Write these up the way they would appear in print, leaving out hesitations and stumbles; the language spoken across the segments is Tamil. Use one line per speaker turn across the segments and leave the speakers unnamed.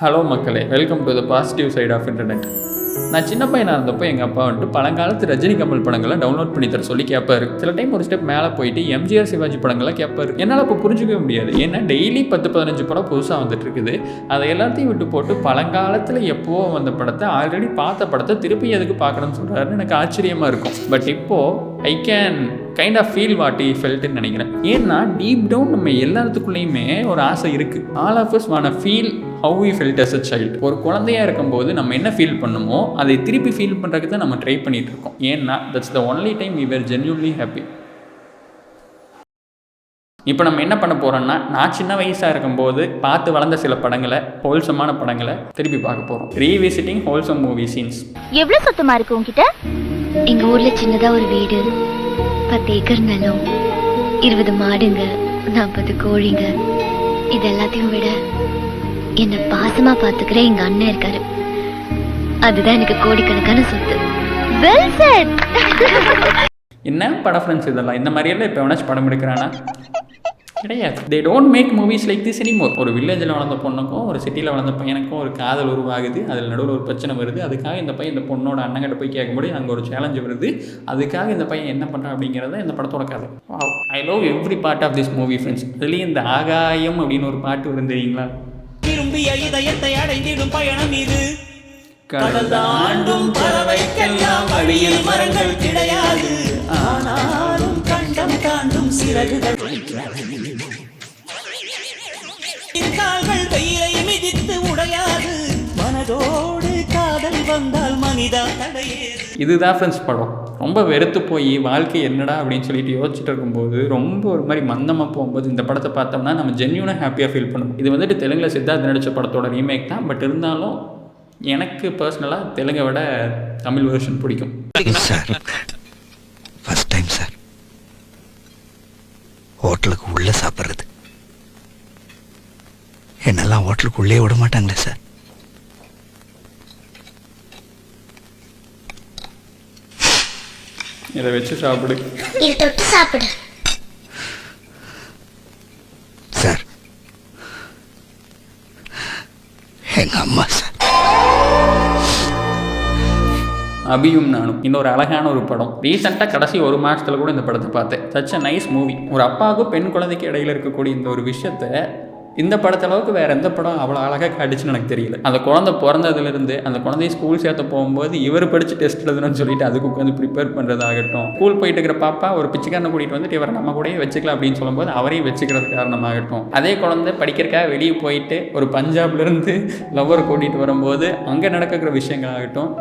ஹலோ மக்களே, welcome to the positive side of internet. நான் சின்ன பையனாக இருந்தப்போ எங்கள் அப்பா வந்துட்டு பழங்காலத்து ரஜினி கமல் படங்களை டவுன்லோட் பண்ணி தர சொல்லி கேட்பாரு. சில டைம் ஒரு ஸ்டெப் மேலே போயிட்டு எம்ஜிஆர் சிவாஜி படங்களை கேட்பாரு. என்னால் இப்போ புரிஞ்சிக்கவே முடியாது. ஏன்னா டெய்லி 10-15 படம் புதுசாக வந்துட்டு இருக்குது. அதை எல்லாத்தையும் விட்டு போட்டு பழங்காலத்தில் எப்போ வந்த படத்தை, ஆல்ரெடி பார்த்த படத்தை திருப்பி எதுக்கு பார்க்கணும்னு சொல்கிறாருன்னு எனக்கு ஆச்சரியமாக இருக்கும். பட் இப்போது I can kind of feel what he ஃபெல்ட்னு நினைக்கிறேன். ஏன்னா டீப் டவுன் நம்ம எல்லாத்துக்குள்ளேயுமே ஒரு ஆசை இருக்குது. All of us want feel how we felt as a child. ஒரு குழந்தையாக இருக்கும்போது நம்ம என்ன ஃபீல் பண்ணுமோ அதை திருப்பி ஃபீல் பண்ணுறதுக்கு தான் நம்ம ட்ரை பண்ணிகிட்டு இருக்கோம். ஏன்னா that's the only time we were genuinely happy. இப்போ நம்ம என்ன பண்ண போகிறோம்னா, நான் சின்ன வயசாக இருக்கும்போது பார்த்து வளர்ந்த சில படங்களை, ஹோல்சமான படங்களை திருப்பி பார்க்க போகிறோம். Revisiting wholesome movie scenes.
எவ்வளோ சுத்தமாக இருக்கு உங்ககிட்ட? எங்கள் ஊரில் சின்னதாக ஒரு வீடு, 10 ஏக்கர் நிலம், 20 மாடுங்க, 40 கோழிங்க. இது எல்லாத்தையும் விட என்னை பாசமா பார்த்துக்கிற எங்க அண்ணன் இருக்காரு. அதுதான் எனக்கு கோடிக்கணக்கான சொத்து. Well set.
என்ன படம் ஃப்ரெண்ட்ஸ் இதெல்லாம்? இந்த மாதிரியெல்லாம் இப்போ எவனாச்சும் படம் எடுக்கிறானா? கிடையாது. They don't make movies like this anymore. ஒரு வில்லேஜில் வளர்ந்த பொண்ணுக்கும் ஒரு சிட்டியில் வளர்ந்த பையனுக்கும் ஒரு காதல் உருவாகுது. அதில் நடுவில் ஒரு பிரச்சனை வருது. அதுக்காக இந்த பையன் இந்த பொண்ணோட அண்ணங்கிட்ட போய் கேட்கும்போது அங்கே ஒரு சேலஞ்சு வருது. அதுக்காக இந்த பையன் என்ன பண்ணுறான் அப்படிங்கிறத இந்த படத்தோட கதை. I love every part of this movie friends. அதுலேயும் இந்த ஆகாயம் அப்படின்னு ஒரு பாட்டு வரும் தெரியுங்களா?
விரும்பிய இதயத்தை அடைந்திடும் பயணம் இது. கடல் தாண்டும் பறவைக்கெல்லாம் வழியில் மரங்கள் கிடையாது. ஆனாலும் கண்டம் தாண்டும் சிறகுகள். கால்கள் வெயிலை மிதித்து உடையாது. மனதோடு காதல் வந்தால் மனிதா தடையேது.
இதுதான் ஃப்ரெண்ட்ஸ் படம். ரொம்ப வெறுத்து போய் வாழ்க்கை என்னடா அப்படின்னு சொல்லிட்டு யோசிச்சுட்டு இருக்கும்போது, ரொம்ப ஒரு மாதிரி மந்தமாக போகும்போது இந்த படத்தை பார்த்தோம்னா நம்ம ஜென்யூனாக ஹாப்பியாக ஃபீல் பண்ணுவோம். இது வந்துட்டு தெலுங்கில் சித்தார்த் நடித்த படத்தோட ரீமேக் தான். பட் இருந்தாலும் எனக்கு பர்சனலாக தெலுங்கை விட தமிழ் வெர்ஷன் பிடிக்கும்.
சார், ஃபர்ஸ்ட் டைம் சார் ஹோட்டலுக்கு உள்ளே சாப்பிட்றது. என்னெல்லாம் ஹோட்டலுக்கு உள்ளே விட மாட்டாங்களே சார்.
இதை வச்சு சாப்பிடு.
இதை தொட்டு சாப்பிடு.
சார், எங்க அம்மா சார்.
அபியும் நானும் இன்னொரு அழகான ஒரு படம். ரீசெண்டாக கடைசி ஒரு மாதத்தில் கூட இந்த படத்தை பார்த்தேன். Such a nice movie. ஒரு அப்பாவுக்கும் பெண் குழந்தைக்கு இடையில இருக்கக்கூடிய இந்த ஒரு விஷயத்தை இந்த படத்தளவுக்கு வேறு எந்த படம் அவ்வளோ அழகாக காட்டுச்சுன்னு எனக்கு தெரியல. அந்த குழந்தை பிறந்ததுலேருந்து அந்த குழந்தைய ஸ்கூல் சேர்த்த போகும்போது இவர் படித்து டெஸ்ட் எழுதுன்னு சொல்லிட்டு அதுக்கு உட்காந்து ப்ரிப்பேர் பண்ணுறதாகட்டும், ஸ்கூல் போயிட்டு இருக்கிற பாப்பா ஒரு பிச்சைக்காரனை கூட்டிகிட்டு வந்துட்டு இவரை நம்ம கூடயே வச்சுக்கலாம் அப்படின்னு சொல்லும்போது அவரையும் வச்சுக்கிறது காரணமாகட்டும், அதே குழந்தை படிக்கிறக்காக வெளியே போயிட்டு ஒரு பஞ்சாப்லேருந்து லவ்வர் கூட்டிகிட்டு வரும்போது அங்கே நடக்கிற விஷயங்களாகட்டும்,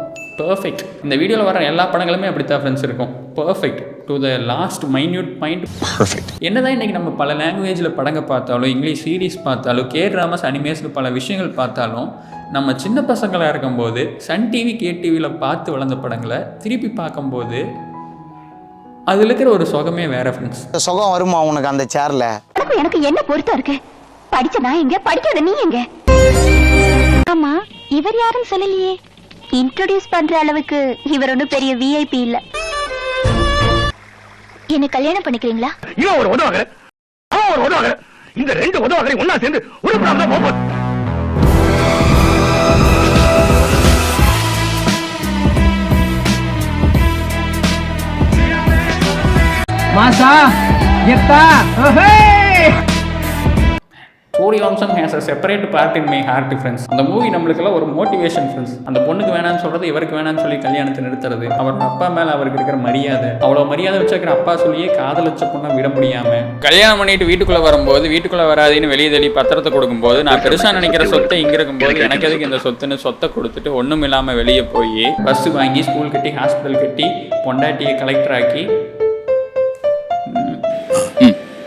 பர்ஃபெக்ட். இந்த வீடியோவில் வர எல்லா படங்களுமே அப்படித்தான் ஃப்ரெண்ட்ஸ் இருக்கும். Perfect to the last minute point. Perfect. என்னதான் இன்றைக்கி நம்ம பல லாங்குவேஜில் படங்க பார்த்தாலும், இங்கிலீஷ் சீரீஸ் பார்த்தாலும், ட்ராமாஸ், அனிமேஷன் பல விஷயங்கள் பார்த்தாலும், நம்ம சின்ன பசங்களாக இருக்கும்போது சன் டிவி, கேடிவியில் பார்த்து வளர்ந்த படங்களை திருப்பி பார்க்கும்போது அதில் இருக்கிற ஒரு சுகமே வேற ஃப்ரெண்ட்ஸ்.
சுகம் வருமா உனக்கு அந்த சேர்ல?
எனக்கு என்ன பொருத்தம் இருக்கு? படிச்ச நான் எங்க, படிக்காத நீ எங்க? ஆமா, இவர் யாருன்னு சொல்லலையே. இன்ட்ரோடியூஸ் பண்ற அளவுக்கு இவர் ஒன்றும் பெரிய விஐபி இல்ல. என்ன கல்யாணம் பண்ணிக்கிறீங்களா?
இவன் ஒரு உதவாக, அவன் ஒரு உதவாக. இந்த ரெண்டு உதவாக ஒன்னா சேர்ந்து ஒரு ப்ராப்ளம் போகும்.
மாசா எத்தா ஓஹே.
Suryavamsam has a separate part in my heart friends. அந்த மூவி நம்மளுக்கெல்லாம் ஒரு மோட்டிவேஷன் ஃப்ரெண்ட்ஸ். அந்த பொண்ணுக்கு வேணான்னு சொல்கிறது, இவருக்கு வேணான்னு சொல்லி கல்யாணத்தை நிறுத்துறது, அவரோட அப்பா மேலே அவருக்கு இருக்கிற மரியாதை, அவ்வளோ மரியாதை வச்சிருக்கிற அப்பா சொல்லியே காதலிச்ச பொண்ணை விட முடியாமல் கல்யாணம் பண்ணிட்டு வீட்டுக்குள்ளே வரும்போது, வீட்டுக்குள்ளே வராதுன்னு வெளியே தள்ளி பத்திரத்தை கொடுக்கும்போது, நான் பெருசாக நினைக்கிற சொத்தை இங்கே இருக்கும்போது எனக்கு எதுக்கு இந்த சொத்துன்னு சொத்தை கொடுத்துட்டு ஒன்றும் இல்லாமல் வெளியே போய் பஸ்ஸு வாங்கி, ஸ்கூல் கட்டி, ஹாஸ்பிட்டல் கட்டி, பொண்டாட்டியை கலெக்டர் ஆக்கி.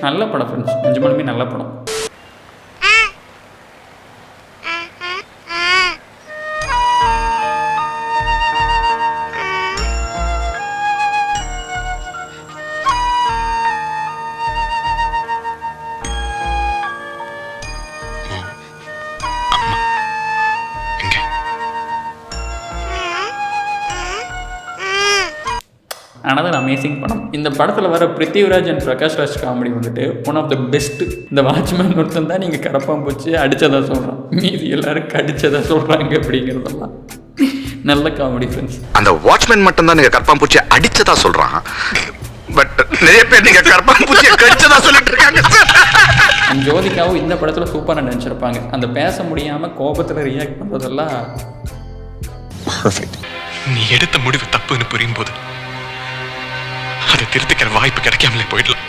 நல்ல படம் ஃப்ரெண்ட்ஸ், நிஜமாலுமே நல்ல படம். another amazing படம். இந்த படத்தில் வர பிருத்திவிராஜ் அண்ட் பிரகாஷ் ராஜ் காமெடி வந்துட்டு ஒன் ஆஃப் த பெஸ்ட். இந்த வாட்ச்மேன் ஒருத்தன் தான் நீங்கள் கடப்பாம்பூச்சி அடித்ததாக சொல்கிறான், மீதி எல்லாரும் கடிச்சதாக சொல்கிறாங்க அப்படிங்கிறதெல்லாம் நல்ல காமெடி ஃப்ரெண்ட்ஸ்.
அந்த வாட்ச்மேன் மட்டும் தான் நீங்க கற்பாம்பூச்சி அடிச்சதா சொல்றான், பட் நிறைய பேர் நீங்க கற்பாம்பூச்சியை கடிச்சதா சொல்லிட்டு இருக்காங்க.
ஜோதிகாவும் இந்த படத்தில் சூப்பராக நினச்சிருப்பாங்க. அந்த பேச முடியாமல் கோபத்தில் ரியாக்ட் பண்ணுறதெல்லாம்
நீ எடுத்த முடிவு தப்புன்னு புரியும் போது அதை திருத்திக்கிற வாய்ப்பு கிடைக்காமலே போயிடலாம்.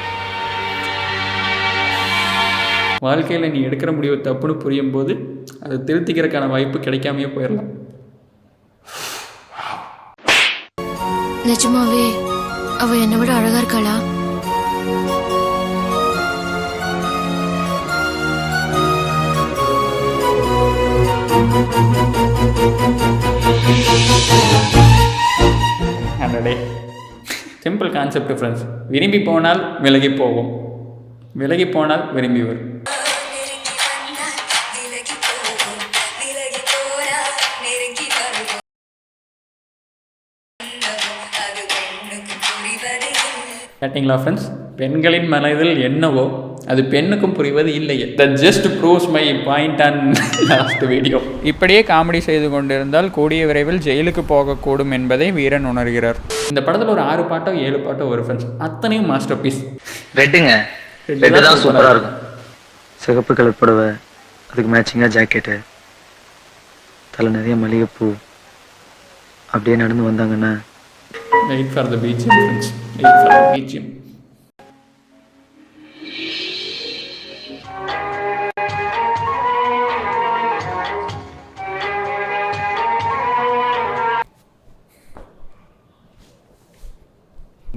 வாழ்க்கையில் நீ எடுக்கிற முடிவு தப்புன்னு புரியும் போது அதை திருத்திக்கிறதுக்கான வாய்ப்பு கிடைக்காமையே போயிடலாம்.
நிஜமாவே அவ என்னை விட அழகா இருக்காளா?
அடடே, சிம்பிள் கான்செப்ட் ஃப்ரெண்ட்ஸ். விரும்பி போனால் விலகி போவோம், விலகி போனால் விரும்பி வரும். கேட்டிங்களா ஃப்ரெண்ட்ஸ்? பெண்களின் மனதில் என்னவோ அது பெண்ணுக்கும் புரிவது இல்லையே. That just proves my point on last video. இப்படியே காமெடி செய்து கொண்டிருந்தால் கூடிய விரைவில் ஜெயிலுக்கு போகக்கூடும் என்பதை வீரன் உணர்கிறார். இந்த படத்தில் ஒரு 6 பாட்டோ 7 பாட்டோ ஒரு ஃப்ரெண்ட்ஸ், அத்தனையும் மாஸ்டர் பீஸ்.
ரெட்டுங்க, ரெட்டு தான் சூப்பராக இருக்கும். சிகப்பு கலர் புடவை, அதுக்கு மேட்சிங்காக ஜாக்கெட்டு, தலை நிறைய மல்லிகைப்பூ, அப்படியே நடந்து வந்தாங்கன்னா
wait for the BGM friends, wait for the BGM.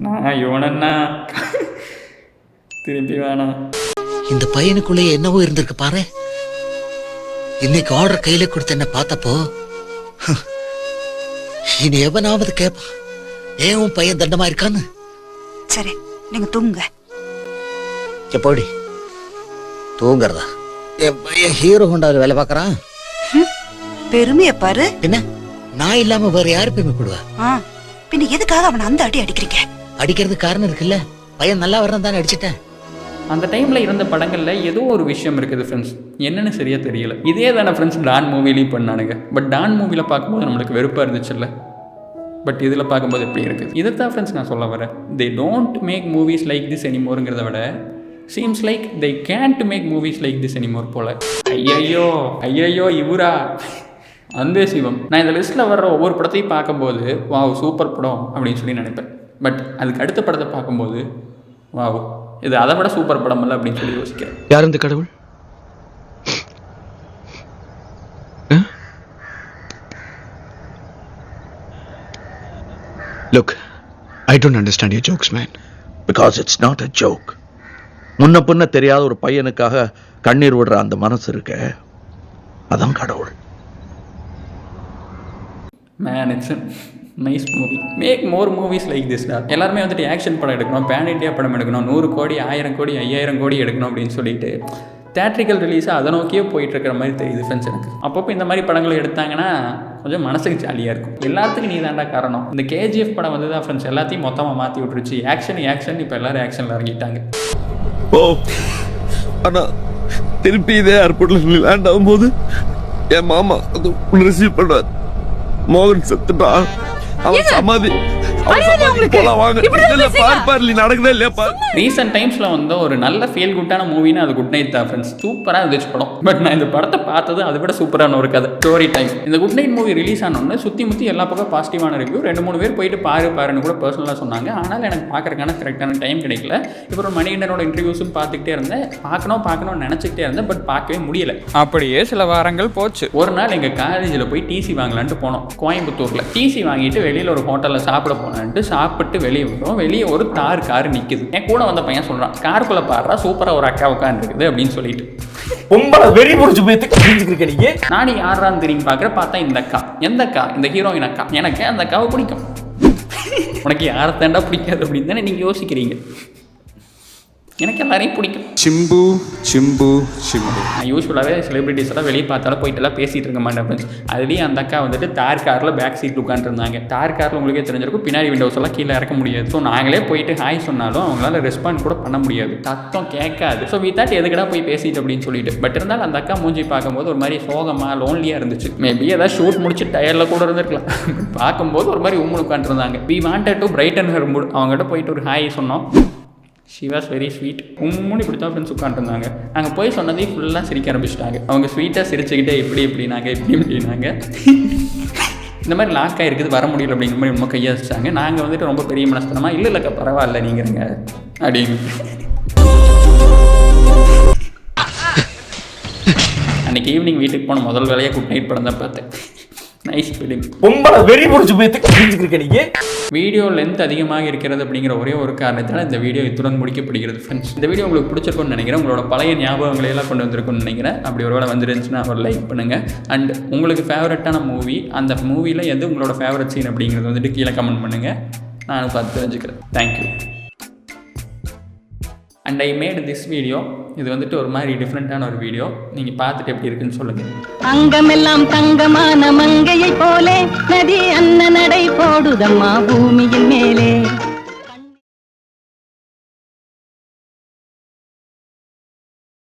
நான் இவனன்னா திரும்பி வேணாம்.
இந்த பையனுக்குள்ளே என்னவோ இருந்திருக்கு பாரு. இன்னைக்கு ஆர்டர் கையில கொடுத்த என்ன பார்த்தப்போ இனி எவனாவது கேப்பா, ஏன் உன் பையன் தண்டமா இருக்கான்னு.
சரி, நீங்க தூங்குங்க.
எப்படி தூங்குறதா? என் பையன் ஹீரோ ஹோண்டாவில் வேலை பார்க்கறான்.
பெருமைய பாரு.
என்ன நான் இல்லாம வேற யாரு பெருமை போடுவா?
பின்ன எதுக்காக அவனை அந்த அடி அடிக்கிறீங்க?
அடிக்கிறது காரணம் இருக்குல்ல, பையன் நல்லா வரணும் தானே அடிச்சிட்டேன்.
அந்த டைமில் இருந்த படங்களில் ஏதோ ஒரு விஷயம் இருக்குது ஃப்ரெண்ட்ஸ், என்னென்னு சரியாக தெரியல. இதே தானே ஃப்ரெண்ட்ஸ் டான் மூவிலையும் பண்ணானுங்க. பட் டான் மூவியில் பார்க்கும்போது நம்மளுக்கு வெறுப்பாக இருந்துச்சுல்ல, பட் இதில் பார்க்கும்போது எப்படி இருக்குது? இதைத்தான் ஃப்ரெண்ட்ஸ் நான் சொல்ல வரேன். They don't make movies like this எனிமோருங்கிறத விட seems like they can't make movies like this anymore போல். ஐயையோ ஐயையோ இவரா அன்பே சிவம். நான் இந்த லிஸ்ட்டில் வர்ற ஒவ்வொரு படத்தையும் பார்க்கும்போது வாவ் சூப்பர் படம் அப்படின்னு சொல்லி நினைப்பேன். பட் அதுக்கு அடுத்த படத்தை பார்க்கும்போது வாவ் இது அதை விட சூப்பர் படம் இல்லை அப்படின்னு சொல்லி யோசிக்கிறேன்.
யார் இந்த கடவுள்? Look, I don't understand your jokes, man.
Because it's not a joke. முன்ன பின்ன தெரியாத ஒரு பையனுக்காக கண்ணீர் விடுற அந்த மனசு இருக்க, அதான் கடவுள்.
Man, it's a nice movie. Make more movies like this. எல்லாருமே வந்துட்டு ஆக்ஷன் படம் எடுக்கணும், பேன் இண்டியா படம் எடுக்கணும், 100 கோடி 1000 கோடி 5000 கோடி எடுக்கணும் அப்படின்னு சொல்லிட்டு தேட்ரிக்கல் ரிலீஸாக அதை நோக்கியே போயிட்டுருக்கிற மாதிரி தெரியுது ஃப்ரெண்ட்ஸ் எனக்கு. அப்பப்போ இந்த மாதிரி படங்களை எடுத்தாங்கன்னா கொஞ்சம் மனசுக்கு ஜாலியாக இருக்கும். எல்லாத்துக்கும் நீ தாண்டா காரணம். இந்த KGF படம் வந்து தான் ஃப்ரெண்ட்ஸ் எல்லாத்தையும் மொத்தமாக மாற்றி விட்டுருச்சு. ஆக்ஷன் இப்போ எல்லோரும் ஆக்ஷனில் இறங்கிட்டாங்க.
ஓ ஆனால் திருப்பி இதே ஏர்போர்ட்டில் லேண்ட் ஆகும்போது என் மாமா அது ரிசீவ் பண்ணுவார். மோகன் செத்துட்டா, அவன் சமாதி
ரீசெண்ட் டைம்ஸில் வந்து ஒரு நல்ல ஃபீல் குட்டான மூவினா அது குட் நைட் தான் ஃப்ரெண்ட்ஸ். சூப்பராக இருந்துச்சு படம். பட் நான் இந்த படத்தை பார்த்தது அதை விட சூப்பரான ஒரு கதை ஸ்டோரி டைம். இந்த குட் நைட் மூவி ரிலீஸ் ஆனோன்னு சுற்றி முற்றி எல்லா பக்கம் பாசிட்டிவான ரிவ்யூ. 2-3 பேர் போயிட்டு பாருன்னு கூட பர்சனலாக சொன்னாங்க. ஆனால் எனக்கு பார்க்குறதுக்கான கரெக்டான டைம் கிடைக்கல. இப்போ ஒரு மணிகண்டனோட இன்டர்வியூஸும் பார்த்துக்கிட்டே இருந்தேன். பார்க்கணும்னு நினச்சிக்கிட்டே இருந்தேன். பட் பார்க்கவே முடியல. அப்படியே சில வாரங்கள் போச்சு. ஒரு நாள் எங்கள் காலேஜில் போய் டிசி வாங்கலான்ட்டு போனோம் கோயம்புத்தூரில். டிசி வாங்கிட்டு வெளியில் ஒரு ஹோட்டலில் சாப்பிட போனான்ட்டு சாப்பிட்டு வெளியே வரும். வெளியே ஒரு கார் நிற்குது. என் கூட வந்த பையன் சொல்கிறான், காருக்குள்ளே பாடுறா சூப்பராக ஒரு அக்கா உட்காந்துருக்குது அப்படின்னு சொல்லிட்டு.
பொம்பளை வெறி முடிச்சு போய் நீங்க.
நானும் யாரான்னு தெரியும் பார்த்தா இந்த அக்கா. எந்த அக்கா? இந்த ஹீரோயின் அக்கா. எனக்கு அந்த அக்காவை பிடிக்கும். உனக்கு யாரை தாண்டா பிடிக்காது அப்படின்னு தானே நீங்கள் யோசிக்கிறீங்க. எனக்கு எல்லாரையும் பிடிக்கும்.
சிம்பு சிம்பு சிம்பு.
நான் யூஸ்வலாகவே செலிபிரிட்டிஸ் எல்லாம் வெளியே பார்த்தாலும் போயிட்டு எல்லாம் பேசிகிட்டு இருக்க மாட்டேன் ஃப்ரெண்ட்ஸ். அதுலேயும் அந்த அக்கா வந்துட்டு தார் காரில் பேக் சீட் உட்காந்துருந்தாங்க. தார் காரில் உங்களுக்கே தெரிஞ்சிருக்கும், பின்னாடி விண்டோஸ் எல்லாம் கீழே இறக்க முடியாது. ஸோ நாங்களே போயிட்டு ஹாய் சொன்னாலும் அவங்களால ரெஸ்பாண்ட் கூட பண்ண முடியாது, சத்தம் கேட்காது. ஸோ வி தாட் எதுக்கடா போய் பேசிட்டு அப்படின்னு சொல்லிட்டு. பட் இருந்தாலும் அந்த அக்கா மூஞ்சி பார்க்கும்போது ஒரு மாதிரி சோகமாக லோன்லியாக இருந்துச்சு. மேபி ஏதாவது ஷூட் முடிச்சு டயரில் கூட இருந்திருக்கலாம். பார்க்கும்போது ஒரு மாதிரி உம்முன்னு உட்காந்துருந்தாங்க. We wanted to brighten her mood. அவங்ககிட்ட போயிட்டு ஒரு ஹாய் சொன்னோம். She was very sweet. உம்முன்னு இப்படி தான் ஃப்ரெண்ட்ஸ் உட்காந்துருந்தாங்க. நாங்கள் போய் சொன்னதே ஃபுல்லாக சிரிக்க ஆரம்பிச்சிட்டாங்க. அவங்க ஸ்வீட்டாக சிரிச்சுக்கிட்டே எப்படினாங்க இந்த மாதிரி லாக் ஆகிருக்குது, வர முடியல அப்படிங்கிற மாதிரி ரொம்ப கையை வச்சாங்க. நாங்கள் வந்துட்டு ரொம்ப பெரிய மனஸ்தனமாக இல்லைக்கா பரவாயில்ல நீங்கிறங்க அப்படின்னு. அன்றைக்கி ஈவினிங் வீட்டுக்கு போன முதல் வேலையாக குட் நைட் படம் தான் பார்த்தேன். Nice film.
பொம்பளை வெறி பிடிச்சி போய் தெரிஞ்சுக்கிருக்க நீங்கள்.
வீடியோ லென்த் அதிகமாக இருக்கிறது அப்படிங்கிற ஒரே ஒரு காரணத்தினால் இந்த வீடியோ இத்துடன் முடிக்கப்படுகிறது ஃப்ரெண்ட்ஸ். இந்த வீடியோ உங்களுக்கு பிடிச்சிருக்கும்னு நினைக்கிறேன். உங்களோட பழைய ஞாபகங்களை எல்லாம் கொண்டு வந்திருக்கும்னு நினைக்கிறேன். அப்படி ஒரு வேளை வந்துருந்துச்சுன்னா ஒரு லைக் பண்ணுங்கள். அண்ட் உங்களுக்கு ஃபேவரட்டான மூவி, அந்த மூவியில் எது உங்களோட ஃபேவரட் சீன் அப்படிங்கிறது வந்துட்டு கீழே கமெண்ட் பண்ணுங்கள். நானும் பார்த்து தெரிஞ்சுக்கிறேன். Thank you. And I made this video. இது வந்துட்டு ஒரு மாதிரி டிஃப்ரெண்ட்டான ஒரு வீடியோ. நீங்கள் பார்த்துட்டு எப்படி இருக்குன்னு சொல்லுங்கள்.
அங்கமெல்லாம் தங்கமான மங்கையை போலே நதி அன்ன நடை போடுதம்மா பூமியின் மேல்.